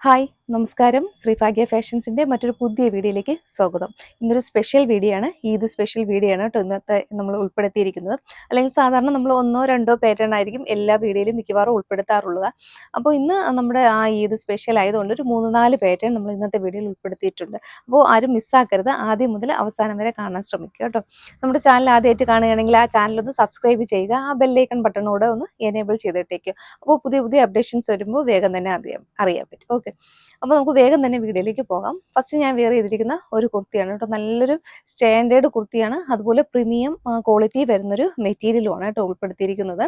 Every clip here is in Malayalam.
ഹായ് നമസ്കാരം ശ്രീഭാഗ്യ ഫാഷൻസിൻ്റെ മറ്റൊരു പുതിയ വീഡിയോയിലേക്ക് സ്വാഗതം. ഇന്നൊരു സ്പെഷ്യൽ വീഡിയോ ആണ്. ഈദ് സ്പെഷ്യൽ വീഡിയോ ആണ് കേട്ടോ ഇന്നത്തെ നമ്മൾ ഉൾപ്പെടുത്തിയിരിക്കുന്നത്. അല്ലെങ്കിൽ സാധാരണ നമ്മൾ ഒന്നോ രണ്ടോ പാറ്റേൺ ആയിരിക്കും എല്ലാ വീഡിയോയിലും മിക്കവാറും ഉൾപ്പെടുത്താറുള്ളത്. അപ്പോൾ ഇന്ന് നമ്മുടെ ആ ഈദ് സ്പെഷ്യൽ ആയതുകൊണ്ട് ഒരു 3-4 പാറ്റേൺ നമ്മൾ ഇന്നത്തെ വീഡിയോയിൽ ഉൾപ്പെടുത്തിയിട്ടുണ്ട്. അപ്പോൾ ആരും മിസ്സാക്കരുത്, ആദ്യം മുതൽ അവസാനം വരെ കാണാൻ ശ്രമിക്കുക കേട്ടോ. നമ്മുടെ ചാനൽ ആദ്യമായിട്ട് കാണുകയാണെങ്കിൽ ആ ചാനലൊന്ന് സബ്സ്ക്രൈബ് ചെയ്യുക, ആ ബെല്ലൈക്കൺ ബട്ടണോടെ ഒന്ന് എനേബിൾ ചെയ്തിട്ടേക്കുക. അപ്പോൾ പുതിയ പുതിയ അപ്ഡേഷൻസ് വരുമ്പോൾ വേഗം തന്നെ അറിയാൻ പറ്റും. ഓക്കെ, അപ്പോൾ നമുക്ക് വേഗം തന്നെ വീഡിയോയിലേക്ക് പോകാം. ഫസ്റ്റ് ഞാൻ വെയർ ചെയ്തിരിക്കുന്ന ഒരു കുർത്തിയാണ് കേട്ടോ. നല്ലൊരു സ്റ്റാൻഡേർഡ് കുർത്തിയാണ്, അതുപോലെ പ്രീമിയം ക്വാളിറ്റി വരുന്നൊരു മെറ്റീരിയലുമാണ് കേട്ടോ ഉൾപ്പെടുത്തിയിരിക്കുന്നത്.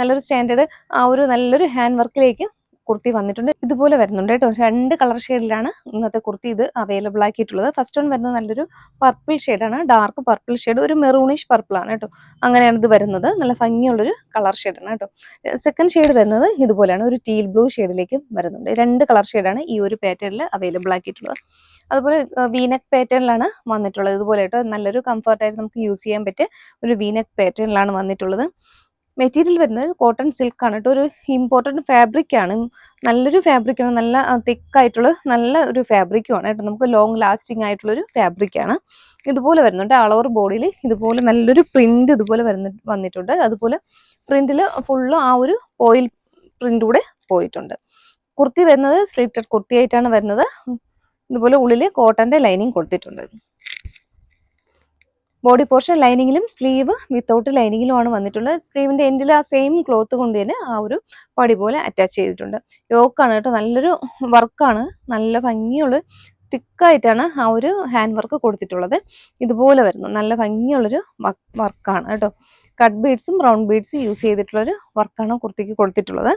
നല്ലൊരു സ്റ്റാൻഡേർഡ് ഒരു നല്ലൊരു ഹാൻഡ് വർക്കിലേക്ക് കുർത്തി വന്നിട്ടുണ്ട്. ഇതുപോലെ വരുന്നുണ്ട് കേട്ടോ. 2 കളർ ഷെയ്ഡിലാണ് ഇന്നത്തെ കുർത്തി ഇത് അവൈലബിൾ ആക്കിയിട്ടുള്ളത്. ഫസ്റ്റ് വൺ വരുന്നത് നല്ലൊരു പർപ്പിൾ ഷെയ്ഡാണ്, ഡാർക്ക് പർപ്പിൾ ഷെയ്ഡ്, ഒരു മെറൂണിഷ് പർപ്പിൾ ആണ് കേട്ടോ. അങ്ങനെയാണ് ഇത് വരുന്നത്. നല്ല ഭംഗിയുള്ളൊരു കളർ ഷെയ്ഡാണ് കേട്ടോ. സെക്കൻഡ് ഷെയ്ഡ് വരുന്നത് ഇതുപോലെയാണ്, ഒരു ടീൽ ബ്ലൂ ഷെയ്ഡിലേക്കും വരുന്നുണ്ട്. 2 കളർ ഷെയ്ഡാണ് ഈ ഒരു പാറ്റേണിൽ അവൈലബിൾ ആക്കിയിട്ടുള്ളത്. അതുപോലെ വീനെക്ക് പാറ്റേണിലാണ് വന്നിട്ടുള്ളത്. ഇതുപോലെ കേട്ടോ, നല്ലൊരു കംഫർട്ടായിട്ട് നമുക്ക് യൂസ് ചെയ്യാൻ പറ്റിയ ഒരു വീനെക്ക് പാറ്റേണിലാണ് വന്നിട്ടുള്ളത്. മെറ്റീരിയൽ വരുന്നത് കോട്ടൺ സിൽക്ക് ആണ് കേട്ടോ. ഒരു ഇമ്പോർട്ടൻറ്റ് ഫാബ്രിക് ആണ്, നല്ലൊരു ഫാബ്രിക് ആണ്, നല്ല തിക്കായിട്ടുള്ള നല്ല ഒരു ഫാബ്രിക്കും ആണ് കേട്ടോ. നമുക്ക് ലോങ് ലാസ്റ്റിംഗ് ആയിട്ടുള്ളൊരു ഫാബ്രിക് ആണ്. ഇതുപോലെ വരുന്നുണ്ട്. ഓൾ ഓവർ ബോഡിയിൽ ഇതുപോലെ നല്ലൊരു പ്രിന്റ് ഇതുപോലെ വന്നിട്ടുണ്ട്. അതുപോലെ പ്രിന്റിൽ ഫുള്ള് ആ ഒരു ഓയിൽ പ്രിന്റ് കൂടെ പോയിട്ടുണ്ട്. കുർത്തി വരുന്നത് സ്ലിറ്റഡ് കുർത്തി ആയിട്ടാണ് വരുന്നത്. ഇതുപോലെ ഉള്ളിൽ കോട്ടന്റെ ലൈനിങ് കൊടുത്തിട്ടുണ്ട്. ബോഡി പോർഷൻ ലൈനിങ്ങിലും സ്ലീവ് വിത്തൗട്ട് ലൈനിങ്ങിലുമാണ് വന്നിട്ടുള്ളത്. സ്ലീവിന്റെ എൻഡിൽ ആ സെയിം ക്ലോത്ത് കൊണ്ട് തന്നെ ആ ഒരു പടി പോലെ അറ്റാച്ച് ചെയ്തിട്ടുണ്ട്. യോക്കാണ് കേട്ടോ, നല്ലൊരു വർക്കാണ്, നല്ല ഭംഗിയുള്ള തിക്കായിട്ടാണ് ആ ഒരു ഹാൻഡ് വർക്ക് കൊടുത്തിട്ടുള്ളത്. ഇതുപോലെ വരുന്നു, നല്ല ഭംഗിയുള്ളൊരു വർക്കാണ് കേട്ടോ. കട്ട് ബീഡ്സും റൗണ്ട് ബീഡ്സും യൂസ് ചെയ്തിട്ടുള്ളൊരു വർക്കാണ് കുർത്തിക്ക് കൊടുത്തിട്ടുള്ളത്.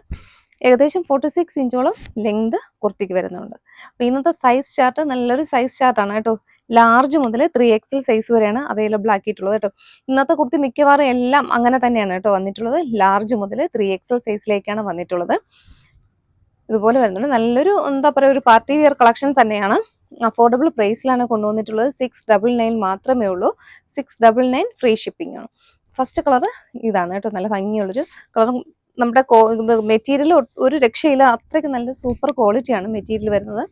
ഏകദേശം 46 ഇഞ്ചോളം ലെങ്ത് കുർത്തിക്ക് വരുന്നുണ്ട്. അപ്പോൾ ഇന്നത്തെ സൈസ് ചാർട്ട് നല്ലൊരു സൈസ് ചാർട്ടാണ് കേട്ടോ. ലാർജ് മുതൽ 3XL സൈസ് വരെയാണ് അവൈലബിൾ ആക്കിയിട്ടുള്ളത് കേട്ടോ. ഇന്നത്തെ കുർത്തി മിക്കവാറും എല്ലാം അങ്ങനെ തന്നെയാണ് കേട്ടോ വന്നിട്ടുള്ളത്. ലാർജ് മുതൽ 3XL സൈസിലേക്കാണ് വന്നിട്ടുള്ളത്. ഇതുപോലെ വരുന്നുണ്ട്. നല്ലൊരു എന്താ പറയുക, ഒരു പാർട്ടി വെയർ കളക്ഷൻ തന്നെയാണ്. അഫോർഡബിൾ പ്രൈസിലാണ് കൊണ്ടുവന്നിട്ടുള്ളത്. 699 മാത്രമേ ഉള്ളൂ. 699 ഫ്രീ ഷിപ്പിംഗ് ആണ്. ഫസ്റ്റ് കളർ ഇതാണ് കേട്ടോ, നല്ല ഭംഗിയുള്ളൊരു കളർ. നമ്മുടെ മെറ്റീരിയൽ ഒരു രക്ഷയില്ല, അത്രയ്ക്ക് നല്ല സൂപ്പർ ക്വാളിറ്റിയാണ് മെറ്റീരിയൽ വരുന്നത്.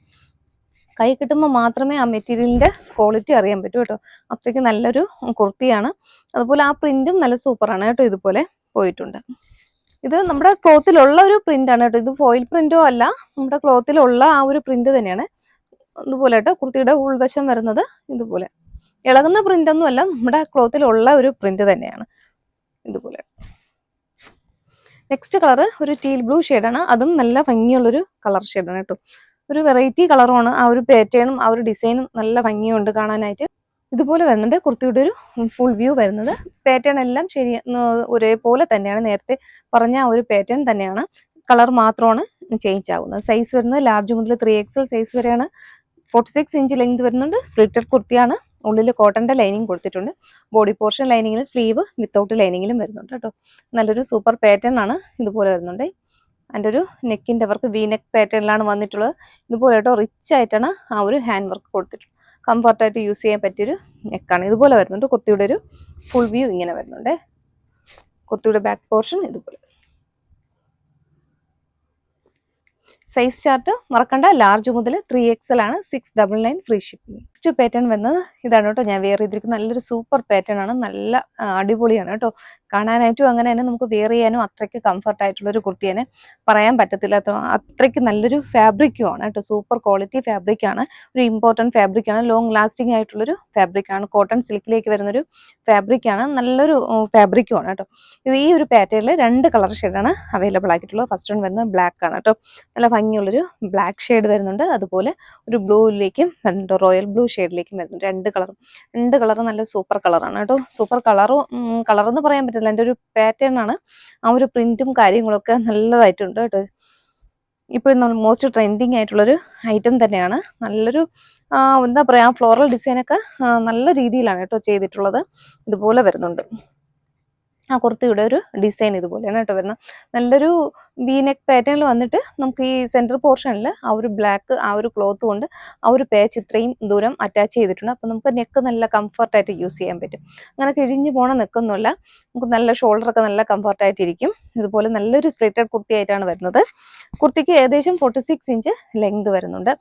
കൈ കിട്ടുമ്പോൾ മാത്രമേ ആ മെറ്റീരിയലിന്റെ ക്വാളിറ്റി അറിയാൻ പറ്റൂ കേട്ടോ. അത്രയ്ക്ക് നല്ലൊരു കുർത്തിയാണ്. അതുപോലെ ആ പ്രിന്റും നല്ല സൂപ്പറാണ് കേട്ടോ. ഇതുപോലെ പോയിട്ടുണ്ട്. ഇത് നമ്മുടെ ക്ലോത്തിലുള്ള ഒരു പ്രിന്റ് ആണ് കേട്ടോ. ഇത് ഫോയിൽ പ്രിന്റോ അല്ല, നമ്മുടെ ക്ലോത്തിലുള്ള ആ ഒരു പ്രിന്റ് തന്നെയാണ്. ഇതുപോലെ കേട്ടോ, കുർത്തിയുടെ ഉൾവശം വരുന്നത് ഇതുപോലെ ഇളകുന്ന പ്രിന്റ് ഒന്നും അല്ല, നമ്മുടെ ക്ലോത്തിലുള്ള ഒരു പ്രിന്റ് തന്നെയാണ്. ഇതുപോലെ നെക്സ്റ്റ് കളർ ഒരു ടീൽ ബ്ലൂ ഷെയ്ഡാണ്. അതും നല്ല ഭംഗിയുള്ളൊരു കളർ ഷെയ്ഡാണ് കേട്ടോ. ഒരു വെറൈറ്റി കളറുമാണ്. ആ ഒരു പാറ്റേണും ആ ഒരു ഡിസൈനും നല്ല ഭംഗിയുണ്ട് കാണാനായിട്ട്. ഇതുപോലെ വരുന്നുണ്ട് കുർത്തിയുടെ ഒരു ഫുൾ വ്യൂ വരുന്നത്. പാറ്റേൺ എല്ലാം ഒരേപോലെ തന്നെയാണ്, നേരത്തെ പറഞ്ഞ ആ ഒരു പാറ്റേൺ തന്നെയാണ്. കളർ മാത്രമാണ് ചേഞ്ച് ആവുന്നത്. സൈസ് വരുന്നത് ലാർജ് മുതൽ 3XL സൈസ് വരെയാണ്. 46 ഇഞ്ച് ലെങ്ത് വരുന്നുണ്ട്. സ്ലിറ്റഡ് കുർത്തിയാണ്. ഉള്ളിൽ കോട്ടന്റെ ലൈനിങ് കൊടുത്തിട്ടുണ്ട്. ബോഡി പോർഷൻ ലൈനിങ്ങിലും സ്ലീവ് വിത്തൗട്ട് ലൈനിങ്ങിലും വരുന്നുണ്ട് കേട്ടോ. നല്ലൊരു സൂപ്പർ പാറ്റേൺ ആണ്. ഇതുപോലെ വരുന്നുണ്ട്. അതിൻ്റെ ഒരു നെക്കിൻ്റെ വർക്ക് വീനെക്ക് പാറ്റേണിലാണ് വന്നിട്ടുള്ളത്. ഇതുപോലെ കേട്ടോ, റിച്ച് ആയിട്ടാണ് ആ ഒരു ഹാൻഡ് വർക്ക് കൊടുത്തിട്ടുള്ളത്. കംഫർട്ടായിട്ട് യൂസ് ചെയ്യാൻ പറ്റിയൊരു നെക്കാണ്. ഇതുപോലെ വരുന്നുണ്ട്. കുർത്തിയുടെ ഒരു ഫുൾ വ്യൂ ഇങ്ങനെ വരുന്നുണ്ട്. കുർത്തിയുടെ ബാക്ക് പോർഷൻ ഇതുപോലെ. സൈസ് ചാർട്ട് മറക്കണ്ട, ലാർജ് മുതൽ 3XL ആണ്. 699 ഫ്രീ ഷിപ്പിംഗ്. നെക്സ്റ്റ് പാറ്റേൺ വരുന്നത് ഇതാണ് കേട്ടോ. ഞാൻ വെയർ ചെയ്തിരിക്കുന്നത് നല്ലൊരു സൂപ്പർ പാറ്റേൺ ആണ്. നല്ല അടിപൊളിയാണ് കേട്ടോ. കാണാനായിട്ടും അങ്ങനെ തന്നെ നമുക്ക് വെയർ ചെയ്യാനും അത്രയ്ക്ക് കംഫർട്ടായിട്ടുള്ളൊരു കുർത്തിയെ പറയാൻ പറ്റത്തില്ല. അത്രയ്ക്ക് നല്ലൊരു ഫാബ്രിക്കും ആണ് കേട്ടോ. സൂപ്പർ ക്വാളിറ്റി ഫാബ്രിക് ആണ്. ഒരു ഇമ്പോർട്ടൻറ്റ് ഫാബ്രിക് ആണ്. ലോങ് ലാസ്റ്റിംഗ് ആയിട്ടുള്ളൊരു ഫാബ്രിക് ആണ്. കോട്ടൺ സിൽക്കിലേക്ക് വരുന്നൊരു ഫാബ്രിക് ആണ്. നല്ലൊരു ഫാബ്രിക്കും ആണ് കേട്ടോ. ഈ ഒരു പാറ്റേണിൽ 2 കളർ ഷെയ്ഡാണ് അവൈലബിൾ ആക്കിയിട്ടുള്ളത്. ഫസ്റ്റ് വൺ വരുന്നത് ബ്ലാക്ക് ആണ് കേട്ടോ. നല്ല ഭംഗിയുള്ളൊരു ബ്ലാക്ക് ഷെയ്ഡ് വരുന്നുണ്ട്. അതുപോലെ ഒരു ബ്ലൂയിലേക്കും വരുന്നുണ്ട്, റോയൽ ബ്ലൂ ഷെയ്ഡിലേക്കും വരുന്നുണ്ട്. 2 കളറും നല്ല സൂപ്പർ കളറാണ് കേട്ടോ. സൂപ്പർ കളറെന്ന് പറയാൻ പറ്റില്ല, എൻ്റെ ഒരു പാറ്റേൺ ആണ്. ആ ഒരു പ്രിന്റും കാര്യങ്ങളൊക്കെ നല്ലതായിട്ടുണ്ട് കേട്ടോ. ഇപ്പോൾ മോസ്റ്റ് ട്രെൻഡിങ് ആയിട്ടുള്ളൊരു ഐറ്റം തന്നെയാണ്. നല്ലൊരു എന്താ പറയുക, ഫ്ലോറൽ ഡിസൈനൊക്കെ നല്ല രീതിയിലാണ് കേട്ടോ ചെയ്തിട്ടുള്ളത്. ഇതുപോലെ വരുന്നുണ്ട്. ആ കുർത്തിയുടെ ഒരു ഡിസൈൻ ഇതുപോലെയാണ് കേട്ടോ വരുന്നത്. നല്ലൊരു വി നെക്ക് പാറ്റേണിൽ വന്നിട്ട് നമുക്ക് ഈ സെൻറ്റർ പോർഷനിൽ ആ ഒരു ബ്ലാക്ക് ആ ഒരു ക്ലോത്ത് കൊണ്ട് ആ ഒരു പേച്ച് ഇത്രയും ദൂരം അറ്റാച്ച് ചെയ്തിട്ടുണ്ട്. അപ്പോൾ നമുക്ക് നെക്ക് നല്ല കംഫർട്ടായിട്ട് യൂസ് ചെയ്യാൻ പറ്റും. അങ്ങനെ കിഴിഞ്ഞു പോണ നെക്കൊന്നുമില്ല, നമുക്ക് നല്ല ഷോൾഡറൊക്കെ നല്ല കംഫർട്ടായിട്ടിരിക്കും. ഇതുപോലെ നല്ലൊരു സ്ലിറ്റഡ് കുർത്തി ആയിട്ടാണ് വരുന്നത്. കുർത്തിക്ക് ഏകദേശം 46 ഇഞ്ച് ലെങ്ത് വരുന്നുണ്ട്.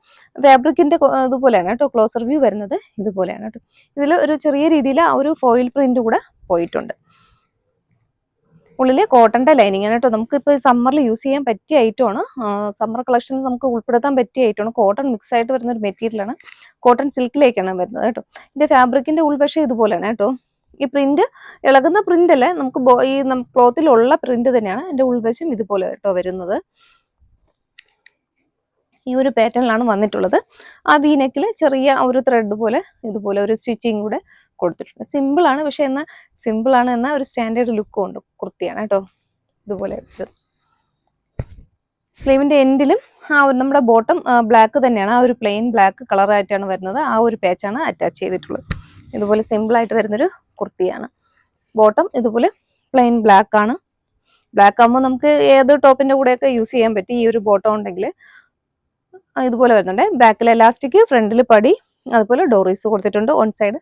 ഫാബ്രിക്കിൻ്റെ ഇതുപോലെയാണ് കേട്ടോ ക്ലോസർ വ്യൂ വരുന്നത്, ഇതുപോലെയാണ് കേട്ടോ. ഇതിൽ ഒരു ചെറിയ രീതിയിൽ ആ ഒരു ഫോയിൽ പ്രിന്റ് കൂടെ പോയിട്ടുണ്ട്. ഉള്ളിൽ കോട്ടൻ്റെ ലൈനിങ് ആണ് കേട്ടോ. നമുക്കിപ്പോൾ സമ്മറിൽ യൂസ് ചെയ്യാൻ പറ്റിയ ഐറ്റമാണ്. സമ്മർ കളക്ഷനിൽ നമുക്ക് ഉൾപ്പെടുത്താൻ പറ്റിയ ഐറ്റമാണ്. കോട്ടൺ മിക്സ് ആയിട്ട് വരുന്ന ഒരു മെറ്റീരിയലാണ്. കോട്ടൺ സിൽക്കിലേക്കാണ് വരുന്നത് കേട്ടോ. ഇതിൻ്റെ ഫാബ്രിക്കിൻ്റെ ഉൾവശം ഇതുപോലെയാണ് കേട്ടോ. ഈ പ്രിന്റ് ഇളകുന്ന പ്രിന്റ് അല്ലേ, നമുക്ക് ഈ ക്ലോത്തിലുള്ള പ്രിന്റ് തന്നെയാണ്. എൻ്റെ ഉൾവശം ഇതുപോലെ കേട്ടോ വരുന്നത്. ഈ ഒരു പാറ്റേണിലാണ് വന്നിട്ടുള്ളത്. ആ വി നെക്കിൽ ചെറിയ ഒരു ത്രെഡ് പോലെ ഇതുപോലെ ഒരു സ്റ്റിച്ചിങ് കൂടെ കൊടുത്തിട്ടുണ്ട്. സിമ്പിൾ ആണ്, പക്ഷെ എന്നാൽ സിമ്പിൾ ആണ് എന്നാൽ ഒരു സ്റ്റാൻഡേർഡ് ലുക്കും ഉണ്ട് കുർത്തിയാണ് കേട്ടോ. ഇതുപോലെ സ്ലീവിന്റെ എൻഡിലും ആ ഒരു നമ്മുടെ ബോട്ടം ബ്ലാക്ക് തന്നെയാണ്, ആ ഒരു പ്ലെയിൻ ബ്ലാക്ക് കളറായിട്ടാണ് വരുന്നത്. ആ ഒരു പാച്ചാണ് അറ്റാച്ച് ചെയ്തിട്ടുള്ളത്. ഇതുപോലെ സിമ്പിൾ ആയിട്ട് വരുന്നൊരു കുർത്തിയാണ്. ബോട്ടം ഇതുപോലെ പ്ലെയിൻ ബ്ലാക്ക് ആണ്. ബ്ലാക്ക് ആകുമ്പോൾ നമുക്ക് ഏത് ടോപ്പിന്റെ കൂടെയൊക്കെ യൂസ് ചെയ്യാൻ പറ്റും. ഈ ഒരു ബോട്ടം ഉണ്ടെങ്കിൽ ഇതുപോലെ വരുന്നുണ്ട്. ബാക്കിൽ എലാസ്റ്റിക്, ഫ്രണ്ടിൽ പടി, അതുപോലെ ഡോറീസ് കൊടുത്തിട്ടുണ്ട്. ഓൺ സൈഡ്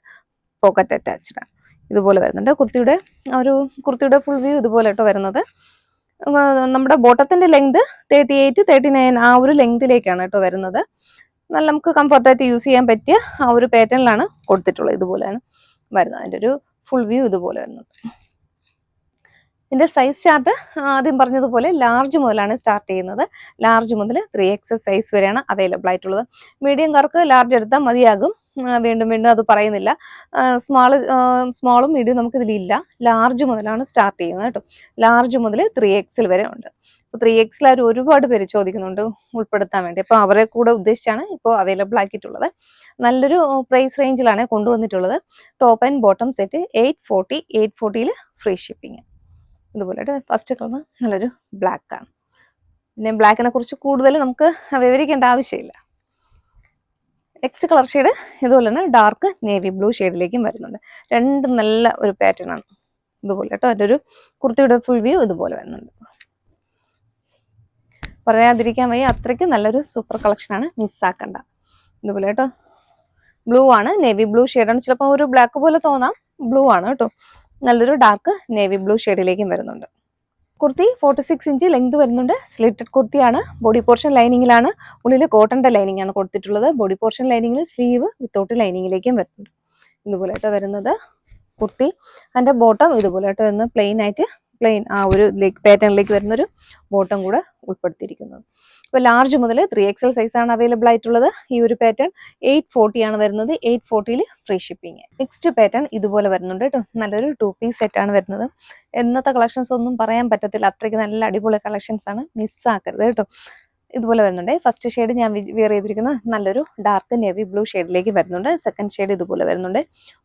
പോക്കറ്റ് അറ്റാച്ച്ഡ് ആണ്. ഇതുപോലെ വരുന്നുണ്ട്. കുർത്തിയുടെ ഫുൾ വ്യൂ ഇതുപോലെ കേട്ടോ വരുന്നത്. നമ്മുടെ ബോട്ടത്തിന്റെ ലെങ്ത് 38, 39 ആ ഒരു ലെങ്തിലേക്കാണ് കേട്ടോ വരുന്നത്. നല്ല നമുക്ക് കംഫർട്ടായിട്ട് യൂസ് ചെയ്യാൻ പറ്റിയ ആ ഒരു പാറ്റേണിലാണ് കൊടുത്തിട്ടുള്ളത്. ഇതുപോലെയാണ് വരുന്നത്. അതിൻ്റെ ഒരു ഫുൾ വ്യൂ ഇതുപോലെ വരുന്നുണ്ട്. ഇതിന്റെ സൈസ് ചാർട്ട് ആദ്യം പറഞ്ഞതുപോലെ ലാർജ് മുതലാണ് സ്റ്റാർട്ട് ചെയ്യുന്നത്. ലാർജ് മുതൽ 3XL സൈസ് വരെയാണ് അവൈലബിൾ ആയിട്ടുള്ളത്. മീഡിയംകാർക്ക് ലാർജ് എടുത്താൽ മതിയാകും. വീണ്ടും വീണ്ടും അത് പറയുന്നില്ല. സ്മോളും മീഡിയം നമുക്ക് ഇതിലില്ല. ലാർജ് മുതലാണ് സ്റ്റാർട്ട് ചെയ്യുന്നത് കേട്ടോ. ലാർജ് മുതൽ 3XL വരെ ഉണ്ട്. ഇപ്പോൾ 3XL ആര് ഒരുപാട് പേര് ചോദിക്കുന്നുണ്ട് ഉൾപ്പെടുത്താൻ വേണ്ടി. അപ്പോൾ അവരെ കൂടെ ഉദ്ദേശിച്ചാണ് ഇപ്പോൾ അവൈലബിൾ ആക്കിയിട്ടുള്ളത്. നല്ലൊരു പ്രൈസ് റേഞ്ചിലാണ് കൊണ്ടുവന്നിട്ടുള്ളത്. Top and bottom set 840. 840 free shipping. ഇതുപോലെ ഫസ്റ്റ് കളർ നല്ലൊരു ബ്ലാക്ക് ആണ്. പിന്നെ ബ്ലാക്കിനെ കുറിച്ച് കൂടുതൽ നമുക്ക് വിവരിക്കേണ്ട ആവശ്യമില്ല. നെക്സ്റ്റ് കളർ ഷെയ്ഡ് ഇതുപോലെ തന്നെ ഡാർക്ക് നേവി ബ്ലൂ ഷെയ്ഡിലേക്കും വരുന്നുണ്ട്. രണ്ടും നല്ല ഒരു പാറ്റേൺ ആണ്. ഇതുപോലെ കേട്ടോ. അതിൻ്റെ ഒരു കുർത്തിയുടെ ഫുൾ വ്യൂ ഇതുപോലെ വരുന്നുണ്ട്. പറയാതിരിക്കാൻ വയ്യ, അത്രയ്ക്ക് നല്ലൊരു സൂപ്പർ കളക്ഷനാണ്, മിസ്സാക്കണ്ട. ഇതുപോലെ കേട്ടോ. ബ്ലൂ ആണ്, നേവി ബ്ലൂ ഷെയ്ഡാണ്. ചിലപ്പോൾ ഒരു ബ്ലാക്ക് പോലെ തോന്നാം, ബ്ലൂ ആണ് കേട്ടോ. നല്ലൊരു ഡാർക്ക് നേവി ബ്ലൂ ഷെയ്ഡിലേക്കും വരുന്നുണ്ട്. കുർത്തി 46 ഇഞ്ച് ലെങ്ത് വരുന്നുണ്ട്. സ്ലിറ്റഡ് കുർത്തിയാണ്. ബോഡി പോർഷൻ ലൈനിങ്ങിലാണ്. ഉള്ളിൽ കോട്ടന്റെ ലൈനിങ് ആണ് കൊടുത്തിട്ടുള്ളത്. ബോഡി പോർഷൻ ലൈനിങ്ങിൽ സ്ലീവ് വിത്തൗട്ട് ലൈനിങ്ങിലേക്കും വരുന്നുണ്ട്. ഇതുപോലെ ആയിട്ട് വരുന്നത് കുർത്തി. അതിന്റെ ബോട്ടം ഇതുപോലെ ആയിട്ട് വരുന്ന പ്ലെയിൻ ആ ഒരു പാറ്റേണിലേക്ക് വരുന്നൊരു ബോട്ടം കൂടെ ഉൾപ്പെടുത്തിയിരിക്കുന്നത്. ഇപ്പോൾ ലാർജ് മുതൽ 3XL സൈസാണ് അവൈലബിൾ ആയിട്ടുള്ളത്. ഈ ഒരു പാറ്റേൺ 840 ആണ് വരുന്നത്. 840 ഫ്രീ ഷിപ്പിംഗ്. നെക്സ്റ്റ് പാറ്റേൺ ഇതുപോലെ വരുന്നുണ്ട് കേട്ടോ. നല്ലൊരു 2 പീസ് സെറ്റാണ് വരുന്നത്. എന്നത്തെ കളക്ഷൻസ് ഒന്നും പറയാൻ പറ്റത്തില്ല, അത്രയ്ക്ക് നല്ല അടിപൊളി കളക്ഷൻസ് ആണ്, മിസ്സാക്കരുത് കേട്ടോ. ഇതുപോലെ വരുന്നുണ്ട്. ഫസ്റ്റ് ഷെയ്ഡ് ഞാൻ വെയർ ചെയ്തിരിക്കുന്നത് നല്ലൊരു ഡാർക്ക് നേവി ബ്ലൂ ഷെയ്ഡിലേക്ക് വരുന്നുണ്ട്. സെക്കൻഡ് ഷെയ്ഡ് ഇതുപോലെ വരുന്നുണ്ട്.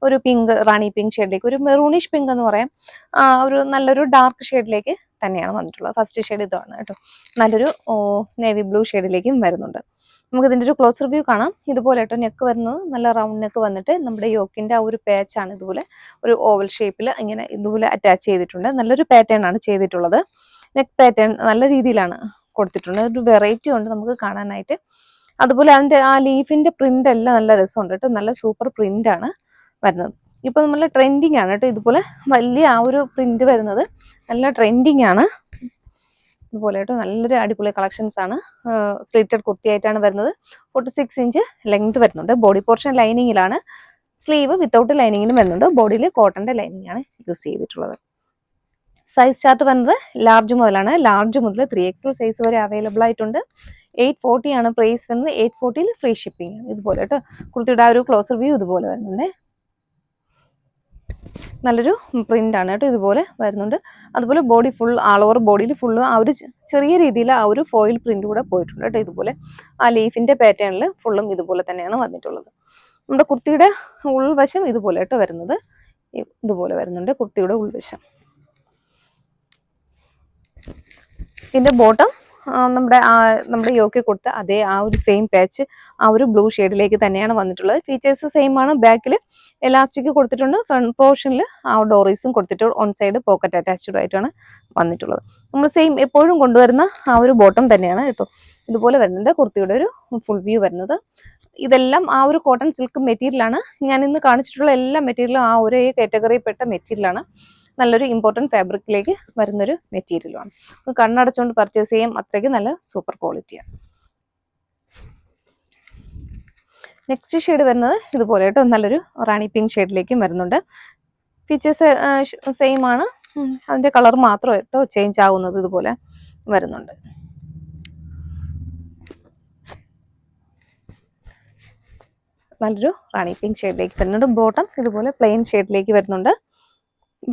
ഒരു പിങ്ക്, റാണി പിങ്ക് ഷെയ്ഡിലേക്ക്, ഒരു മെറൂണിഷ് പിങ്ക് എന്ന് പറയാം, ഒരു നല്ലൊരു ഡാർക്ക് ഷെയ്ഡിലേക്ക് തന്നെയാണ് വന്നിട്ടുള്ളത്. ഫസ്റ്റ് ഷെയ്ഡ് ഇതാണ് കേട്ടോ. നല്ലൊരു നേവി ബ്ലൂ ഷെയ്ഡിലേക്കും വരുന്നുണ്ട്. നമുക്ക് ഇതിൻ്റെ ഒരു ക്ലോസർ വ്യൂ കാണാം. ഇതുപോലെ കേട്ടോ. നെക്ക് വരുന്നത് നല്ല റൗണ്ട് നെക്ക് വന്നിട്ട് നമ്മുടെ യോക്കിന്റെ ആ ഒരു പാച്ചാണ് ഇതുപോലെ ഒരു ഓവൽ ഷേപ്പിൽ ഇങ്ങനെ ഇതുപോലെ അറ്റാച്ച് ചെയ്തിട്ടുണ്ട്. നല്ലൊരു പാറ്റേൺ ആണ് ചെയ്തിട്ടുള്ളത്. നെക്ക് പാറ്റേൺ നല്ല രീതിയിലാണ് കൊടുത്തിട്ടുണ്ട്. ഒരു വെറൈറ്റി ഉണ്ട് നമുക്ക് കാണാനായിട്ട്. അതുപോലെ അതിന്റെ ആ ലീഫിന്റെ പ്രിന്റ് എല്ലാം നല്ല രസമുണ്ട് കേട്ടോ. നല്ല സൂപ്പർ പ്രിന്റ് ആണ് വരുന്നത്. ഇപ്പൊ നമ്മൾ ട്രെൻഡിങ് ആണ് കേട്ടോ. ഇതുപോലെ വലിയ ആ ഒരു പ്രിന്റ് വരുന്നത് നല്ല ട്രെൻഡിങ് ആണ്. ഇതുപോലെ കേട്ടോ. നല്ലൊരു അടിപൊളി കളക്ഷൻസ് ആണ്. സ്ലിറ്റഡ് കുർത്തി ആയിട്ടാണ് വരുന്നത്. 46 ഇഞ്ച് ലെങ്ത് വരുന്നുണ്ട്. ബോഡി പോർഷൻ ലൈനിങ്ങിലാണ്. സ്ലീവ് വിത്തൗട്ട് ലൈനിങ്ങിലും വരുന്നുണ്ട്. ബോഡിയിൽ കോട്ടന്റെ ലൈനിങ് ആണ് യൂസ് ചെയ്തിട്ടുള്ളത്. സൈസ് ചാർട്ട് വരുന്നത് ലാർജ് മുതലാണ്. ലാർജ് മുതൽ 3XL സൈസ് വരെ അവൈലബിൾ ആയിട്ടുണ്ട്. 840 ആണ് പ്രൈസ് വരുന്നത്. 840 ഫ്രീ ഷിപ്പിംഗ്. ഇതുപോലെ കേട്ടോ. കുർത്തിയുടെ ആ ഒരു ക്ലോസർ വ്യൂ ഇതുപോലെ വരുന്നുണ്ട്. നല്ലൊരു പ്രിന്റ് ആണ് കേട്ടോ. ഇതുപോലെ വരുന്നുണ്ട്. അതുപോലെ ബോഡി ഫുൾ, ആൾ ഓവർ ബോഡിയിൽ ഫുള്ള് ആ ഒരു ചെറിയ രീതിയിൽ ആ ഒരു ഫോയിൽ പ്രിന്റ് കൂടെ പോയിട്ടുണ്ട് കേട്ടോ. ഇതുപോലെ ആ ലീഫിന്റെ പാറ്റേണിൽ ഫുള്ളും ഇതുപോലെ തന്നെയാണ് വന്നിട്ടുള്ളത്. നമ്മുടെ കുർത്തിയുടെ ഉൾവശം ഇതുപോലെ കേട്ടോ വരുന്നത്. ഇതുപോലെ വരുന്നുണ്ട് കുർത്തിയുടെ ഉൾവശം. ഇതിന്റെ ബോട്ടം നമ്മുടെ യോക്ക് കൊടുത്ത അതേ ആ ഒരു സെയിം പാച്ച് ആ ഒരു ബ്ലൂ ഷെയ്ഡിലേക്ക് തന്നെയാണ് വന്നിട്ടുള്ളത്. ഫീച്ചേഴ്സ് സെയിം ആണ്. ബാക്കിൽ എലാസ്റ്റിക് കൊടുത്തിട്ടുണ്ട്, ഫ്രണ്ട് പോർഷനിൽ ആ ഡോറീസും കൊടുത്തിട്ടുണ്ട്, ഓൺ സൈഡ് പോക്കറ്റ് അറ്റാച്ച്ഡ് ആയിട്ടാണ് വന്നിട്ടുള്ളത്. നമ്മൾ സെയിം എപ്പോഴും കൊണ്ടുവരുന്ന ആ ഒരു ബോട്ടം തന്നെയാണ് കേട്ടോ. ഇതുപോലെ വരുന്നുണ്ട് കുർത്തിയുടെ ഒരു ഫുൾ വ്യൂ വരുന്നത്. ഇതെല്ലാം ആ ഒരു കോട്ടൺ സിൽക്ക് മെറ്റീരിയലാണ്. ഞാൻ ഇന്ന് കാണിച്ചിട്ടുള്ള എല്ലാ മെറ്റീരിയലും ആ ഒരേ കാറ്റഗറിയിൽപ്പെട്ട മെറ്റീരിയലാണ്. നല്ലൊരു ഇമ്പോർട്ടൻറ്റ് ഫാബ്രിക്കിലേക്ക് വരുന്നൊരു മെറ്റീരിയലുമാണ്. കണ്ണടച്ചുകൊണ്ട് പർച്ചേസ് ചെയ്യാം, അത്രയ്ക്ക് നല്ല സൂപ്പർ ക്വാളിറ്റിയാണ്. നെക്സ്റ്റ് ഷെയ്ഡ് വരുന്നത് ഇതുപോലെ കേട്ടോ, നല്ലൊരു റാണി പിങ്ക് ഷെയ്ഡിലേക്കും വരുന്നുണ്ട്. ഫീച്ചേഴ്സ് സെയിം ആണ്, അതിൻ്റെ കളർ മാത്രം കേട്ടോ ചേഞ്ച് ആവുന്നത് ഇതുപോലെ വരുന്നുണ്ട്. നല്ലൊരു റാണി പിങ്ക് ഷെയ്ഡിലേക്ക് വരുന്നുണ്ട്. ബോട്ടം ഇതുപോലെ പ്ലെയിൻ ഷെയ്ഡിലേക്ക് വരുന്നുണ്ട്.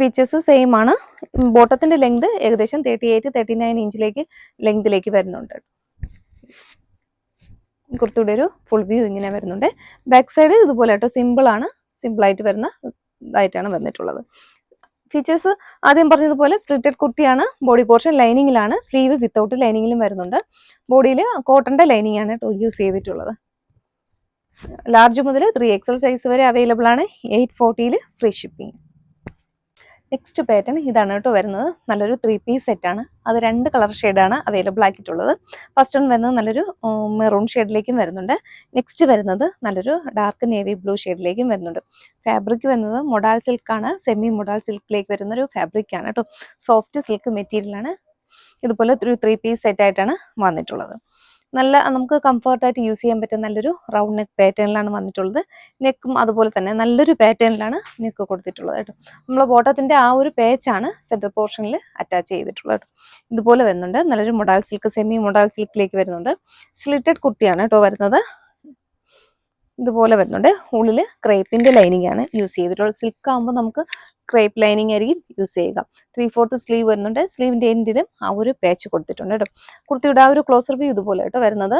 ഫീച്ചേഴ്സ് സെയിം ആണ്. ബോട്ടത്തിന്റെ ലെങ്ത് ഏകദേശം 38-39 ഇഞ്ചിലേക്ക് ലെങ്തിലേക്ക് വരുന്നുണ്ട്. കുർത്തിയുടെ ഒരു ഫുൾ വ്യൂ ഇങ്ങനെ വരുന്നുണ്ട്. ബാക്ക് സൈഡ് ഇതുപോലെ കേട്ടോ, സിമ്പിൾ ആണ്, സിമ്പിൾ ആയിട്ട് വരുന്ന ഇതായിട്ടാണ് വന്നിട്ടുള്ളത്. ഫീച്ചേഴ്സ് ആദ്യം പറഞ്ഞതുപോലെ സ്ലിറ്റഡ് കുർത്തിയാണ്. ബോഡി പോർഷൻ ലൈനിങ്ങിലാണ്, സ്ലീവ് വിത്തൗട്ട് ലൈനിങ്ങിലും വരുന്നുണ്ട്. ബോഡിയിൽ കോട്ടന്റെ ലൈനിങ് ആണ് കേട്ടോ യൂസ് ചെയ്തിട്ടുള്ളത്. ലാർജ് മുതൽ 3XL സൈസ് വരെ അവൈലബിൾ ആണ്. 840 ഫ്രീ ഷിപ്പിംഗ്. നെക്സ്റ്റ് പാറ്റേൺ ഇതാണ് കേട്ടോ വരുന്നത്. നല്ലൊരു 3 പീസ് സെറ്റ് ആണ്. അത് 2 കളർ ഷെയ്ഡാണ് അവൈലബിൾ ആക്കിയിട്ടുള്ളത്. ഫസ്റ്റ് വൺ വരുന്നത് നല്ലൊരു മെറൂൺ ഷെയ്ഡിലേക്കും വരുന്നുണ്ട്. നെക്സ്റ്റ് വരുന്നത് നല്ലൊരു ഡാർക്ക് നേവി ബ്ലൂ ഷെയ്ഡിലേക്കും വരുന്നുണ്ട്. ഫാബ്രിക് വരുന്നത് മൊഡാൾ സിൽക്കാണ്. സെമി മൊഡാൾ സിൽക്കിലേക്ക് വരുന്നൊരു ഫാബ്രിക് ആണ് കേട്ടോ. സോഫ്റ്റ് സിൽക്ക് മെറ്റീരിയലാണ്. ഇതുപോലെ ഒരു 3 പീസ് സെറ്റ് ആയിട്ടാണ് വന്നിട്ടുള്ളത്. നല്ല നമുക്ക് കംഫർട്ടായിട്ട് യൂസ് ചെയ്യാൻ പറ്റുന്ന നല്ലൊരു റൗണ്ട് നെക്ക് പാറ്റേണിലാണ് വന്നിട്ടുള്ളത്. നെക്കും അതുപോലെ തന്നെ നല്ലൊരു പാറ്റേണിലാണ് നെക്ക് കൊടുത്തിട്ടുള്ളത് കേട്ടോ. നമ്മൾ ബോട്ടത്തിന്റെ ആ ഒരു പേച്ചാണ് സെന്റർ പോർഷനിൽ അറ്റാച്ച് ചെയ്തിട്ടുള്ളത് കേട്ടോ. ഇതുപോലെ വരുന്നുണ്ട്. നല്ലൊരു മൊഡാൾ സിൽക്ക്, സെമി മൊഡാൾ സിൽക്കിലേക്ക് വരുന്നുണ്ട്. സ്ലിറ്റഡ് കുർത്തിയാണ് കേട്ടോ വരുന്നത്. ഇതുപോലെ വരുന്നുണ്ട്. ഉള്ളിൽ ക്രേപ്പിന്റെ ലൈനിങ് ആണ് യൂസ് ചെയ്തിട്ടുള്ളത്. സിൽക്ക് ആകുമ്പോൾ നമുക്ക് ക്രേപ്പ് ലൈനിങ് ആയിരിക്കും യൂസ് ചെയ്യുക. 3/4 സ്ലീവ് വരുന്നുണ്ട്. സ്ലീവിന്റെ എൻഡിലും ആ ഒരു പാച്ച് കൊടുത്തിട്ടുണ്ട് കേട്ടോ. കുർത്തിയുടെ ആ ഒരു ക്ലോസർ വ്യൂ ഇതുപോലെ കേട്ടോ വരുന്നത്.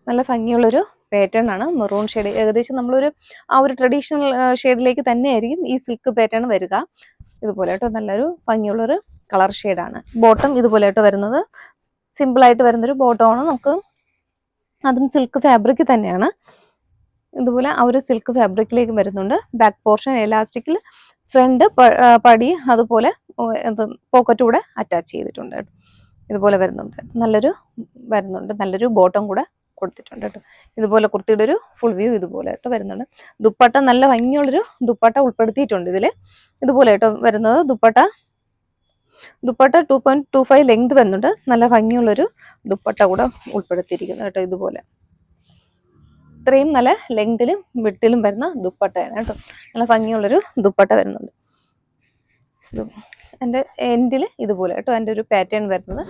നല്ല ഭംഗിയുള്ളൊരു പാറ്റേൺ ആണ്. മെറൂൺ ഷെയ്ഡ് ഏകദേശം നമ്മളൊരു ആ ഒരു ട്രഡീഷണൽ ഷെയ്ഡിലേക്ക് തന്നെ ആയിരിക്കും ഈ സിൽക്ക് പാറ്റേൺ വരിക. ഇതുപോലെ കേട്ടോ നല്ലൊരു ഭംഗിയുള്ളൊരു കളർ ഷെയ്ഡാണ്. ബോട്ടം ഇതുപോലെ കേട്ടോ വരുന്നത്. സിമ്പിൾ ആയിട്ട് വരുന്നൊരു ബോട്ടമാണ്. നമുക്ക് അതും സിൽക്ക് ഫാബ്രിക് തന്നെയാണ്. ഇതുപോലെ ആ ഒരു സിൽക്ക് ഫാബ്രിക്കിലേക്ക് വരുന്നുണ്ട്. ബാക്ക് പോർഷൻ എലാസ്റ്റിക്കിൽ, ഫ്രണ്ട് പടി അതുപോലെ പോക്കറ്റ് കൂടെ അറ്റാച്ച് ചെയ്തിട്ടുണ്ട് കേട്ടോ. ഇതുപോലെ വരുന്നുണ്ട്. നല്ലൊരു ബോട്ടം കൂടെ കൊടുത്തിട്ടുണ്ട് കേട്ടോ. ഇതുപോലെ കുർത്തിയുടെ ഒരു ഫുൾ വ്യൂ ഇതുപോലെ കേട്ടോ വരുന്നുണ്ട്. ദുപ്പട്ട നല്ല ഭംഗിയുള്ളൊരു ദുപ്പട്ട ഉൾപ്പെടുത്തിയിട്ടുണ്ട് ഇതിൽ. ഇതുപോലെ കേട്ടോ വരുന്നത്. ദുപ്പട്ട 2.25 ലെങ്ത് വരുന്നുണ്ട്. നല്ല ഭംഗിയുള്ളൊരു ദുപ്പട്ട കൂടെ ഉൾപ്പെടുത്തിയിരിക്കുന്നു കേട്ടോ. ഇതുപോലെ ഇത്രയും നല്ല ലെങ്തിലും വിട്ടിലും വരുന്ന ദുപ്പട്ടയാണ് കേട്ടോ. നല്ല ഭംഗിയുള്ളൊരു ദുപ്പട്ട വരുന്നുണ്ട്. എൻ്റെ എൻഡിൽ ഇതുപോലെ കേട്ടോ എൻ്റെ ഒരു പാറ്റേൺ വരുന്നത്.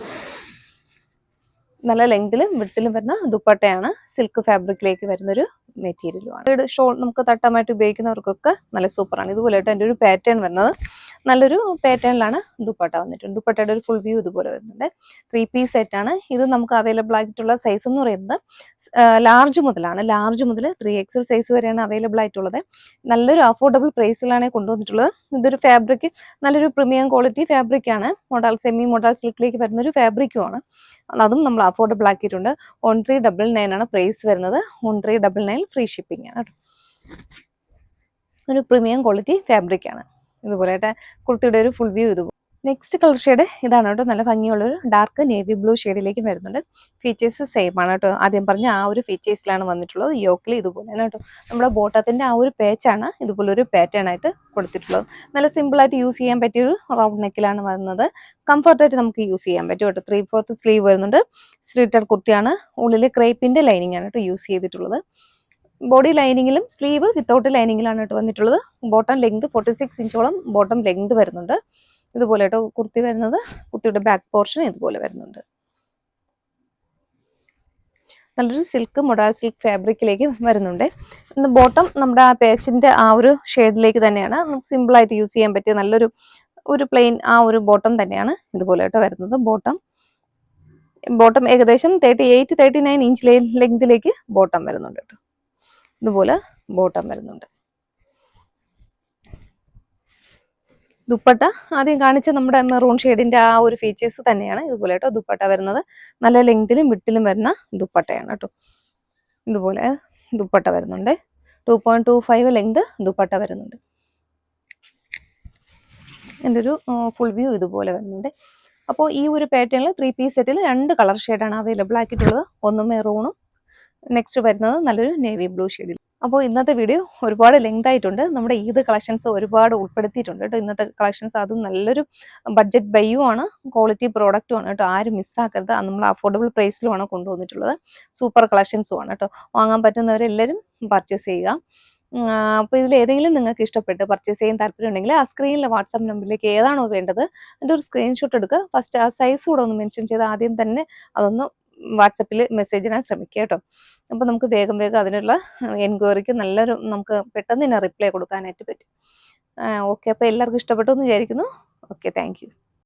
നല്ല ലെങ്തിലും വിട്ടിലും വരുന്ന ദുപ്പട്ടയാണ്. സിൽക്ക് ഫാബ്രിക്കിലേക്ക് വരുന്നൊരു മെറ്റീരിയലുമാണ്. ഷോൾ നമുക്ക് തട്ടമായിട്ട് ഉപയോഗിക്കുന്നവർക്കൊക്കെ നല്ല സൂപ്പറാണ്. ഇതുപോലെ കേട്ടോ എൻ്റെ ഒരു പാറ്റേൺ വരുന്നത്. നല്ലൊരു പാറ്റേണിലാണ് ദുപ്പട്ട വന്നിട്ടുണ്ട്. ദുപ്പട്ടയുടെ ഒരു ഫുൾ വ്യൂ ഇതുപോലെ വരുന്നുണ്ട്. 3 പീസ് സെറ്റ് ആണ്. ഇത് നമുക്ക് അവൈലബിൾ ആയിട്ടുള്ള സൈസ് എന്ന് പറയുന്നത് ലാർജ് മുതലാണ്. ലാർജ് മുതൽ 3XL സൈസ് വരെയാണ് അവൈലബിൾ ആയിട്ടുള്ളത്. നല്ലൊരു അഫോർഡബിൾ പ്രൈസിലാണ് കൊണ്ടുവന്നിട്ടുള്ളത്. ഇതൊരു ഫാബ്രിക് നല്ലൊരു പ്രീമിയം ക്വാളിറ്റി ഫാബ്രിക് ആണ്. സെമി മൊഡാൾ സിൽക്കിലേക്ക് വരുന്നൊരു ഫാബ്രിക്കുമാണ്. അതും നമ്മൾ അഫോർഡബിൾ ആക്കിയിട്ടുണ്ട്. 1399 ആണ് പ്രൈസ് വരുന്നത്. 1399 ഫ്രീ ഷിപ്പിംഗ് ആണ്. ഒരു പ്രീമിയം ക്വാളിറ്റി ഫാബ്രിക് ആണ്. ഇതുപോലെ കുർത്തിയുടെ ഒരു ഫുൾ വ്യൂ ഇതുപോലെ. നെക്സ്റ്റ് കളർ ഷെയ്ഡ് ഇതാണ് കേട്ടോ. നല്ല ഭംഗിയുള്ളൊരു ഡാർക്ക് നേവി ബ്ലൂ ഷെയ്ഡിലേക്ക് വരുന്നുണ്ട്. ഫീച്ചേഴ്സ് സെയിം ആണ് കേട്ടോ. ആദ്യം പറഞ്ഞ ആ ഒരു ഫീച്ചേഴ്സിലാണ് വന്നിട്ടുള്ളത്. യോക്കിൽ ഇതുപോലെയാണ് കേട്ടോ. നമ്മുടെ ബോട്ടത്തിന്റെ ആ ഒരു പേച്ചാണ് ഇതുപോലെ ഒരു പാറ്റേൺ ആയിട്ട് കൊടുത്തിട്ടുള്ളത്. നല്ല സിമ്പിൾ ആയിട്ട് യൂസ് ചെയ്യാൻ പറ്റിയൊരു റൗണ്ട് നെക്കിലാണ് വരുന്നത്. കംഫർട്ടായിട്ട് നമുക്ക് യൂസ് ചെയ്യാൻ പറ്റും കേട്ടോ. 3/4 സ്ലീവ് വരുന്നുണ്ട്. സ്ലിറ്റഡ് കുർത്തിയാണ്. ഉള്ളിൽ ക്രേപ്പിന്റെ ലൈനിങ് ആണ് കേട്ടോ യൂസ് ചെയ്തിട്ടുള്ളത്. ബോഡി ലൈനിങ്ങിലും സ്ലീവ് വിത്തൗട്ട് ലൈനിങ്ങിലാണ് കേട്ടോ വന്നിട്ടുള്ളത്. ബോട്ടം ലെങ്ത് 46 ഇഞ്ചോളം ബോട്ടം ലെങ്ത് വരുന്നുണ്ട്. ഇതുപോലെ കേട്ടോ കുർത്തി വരുന്നത്. കുർത്തിയുടെ ബാക്ക് പോർഷൻ ഇതുപോലെ വരുന്നുണ്ട്. നല്ലൊരു സിൽക്ക് മൊഡാൾ സിൽക്ക് ഫാബ്രിക്കിലേക്ക് വരുന്നുണ്ട്. ബോട്ടം നമ്മുടെ ആ പേച്ചിന്റെ ആ ഒരു ഷെയ്ഡിലേക്ക് തന്നെയാണ്. നമുക്ക് സിമ്പിൾ ആയിട്ട് യൂസ് ചെയ്യാൻ പറ്റിയ നല്ലൊരു പ്ലെയിൻ ആ ഒരു ബോട്ടം തന്നെയാണ് ഇതുപോലെ കേട്ടോ വരുന്നത്. ബോട്ടം ഏകദേശം 38-39 ഇഞ്ച് ലെങ്തിലേക്ക് ബോട്ടം വരുന്നുണ്ട് കേട്ടോ. ഇതുപോലെ ബോട്ടം വരുന്നുണ്ട്. ദുപ്പട്ട ആദ്യം കാണിച്ച നമ്മുടെ മെറൂൺ ഷെയ്ഡിന്റെ ആ ഒരു ഫീച്ചേഴ്സ് തന്നെയാണ് ഇതുപോലെ കേട്ടോ ദുപ്പട്ട വരുന്നത്. നല്ല ലെങ്തിലും വിട്ടിലും വരുന്ന ദുപ്പട്ടയാണ് കേട്ടോ. ഇതുപോലെ ദുപ്പട്ട വരുന്നുണ്ട്. 2.25 ലെങ്ത് ദുപ്പട്ട വരുന്നുണ്ട്. എൻ്റെ ഒരു ഫുൾ വ്യൂ ഇതുപോലെ വരുന്നുണ്ട്. അപ്പോൾ ഈ ഒരു പാറ്റേണിൽ 3 പീസ് സെറ്റിൽ 2 കളർ ഷെയ്ഡാണ് അവൈലബിൾ ആക്കിയിട്ടുള്ളത്. ഒന്ന് മെറൂണും നെക്സ്റ്റ് വരുന്നത് നല്ലൊരു നേവി ബ്ലൂ ഷെയ്ഡിൽ. അപ്പോൾ ഇന്നത്തെ വീഡിയോ ഒരുപാട് ലെങ്ത് ആയിട്ടുണ്ട്. നമ്മുടെ ഈദ് കളക്ഷൻസ് ഒരുപാട് ഉൾപ്പെടുത്തിയിട്ടുണ്ട് കേട്ടോ. ഇന്നത്തെ കളക്ഷൻസ് അതും നല്ലൊരു ബഡ്ജറ്റ് ബൈയും ആണ്, ക്വാളിറ്റി പ്രോഡക്റ്റും ആണ് കേട്ടോ. ആരും മിസ്സാക്കരുത്. നമ്മൾ അഫോർഡബിൾ പ്രൈസിലുമാണ് കൊണ്ടുവന്നിട്ടുള്ളത്. സൂപ്പർ കളക്ഷൻസും ആണ് കേട്ടോ. വാങ്ങാൻ പറ്റുന്നവരെല്ലാവരും പർച്ചേസ് ചെയ്യുക. അപ്പോൾ ഇതിൽ ഏതെങ്കിലും നിങ്ങൾക്ക് ഇഷ്ടപ്പെട്ട് പർച്ചേസ് ചെയ്യാൻ താല്പര്യം ഉണ്ടെങ്കിൽ ആ സ്ക്രീനിലെ വാട്സാപ്പ് നമ്പറിലേക്ക് ഏതാണോ വേണ്ടത് അതിൻ്റെ ഒരു സ്ക്രീൻഷോട്ട് എടുക്കുക. ഫസ്റ്റ് ആ സൈസ് കൂടെ ഒന്ന് മെൻഷൻ ചെയ്ത് ആദ്യം തന്നെ അതൊന്ന് വാട്സപ്പിൽ മെസ്സേജ് ഇടാൻ ശ്രമിക്കുക കേട്ടോ. അപ്പോൾ നമുക്ക് വേഗം അതിനുള്ള എൻക്വയറിക്ക് നമുക്ക് പെട്ടെന്ന് തന്നെ റിപ്ലൈ കൊടുക്കാനായിട്ട് പറ്റും. ഓക്കെ, അപ്പോൾ എല്ലാവർക്കും ഇഷ്ടപ്പെട്ടു എന്ന് വിചാരിക്കുന്നു. Okay, thank you.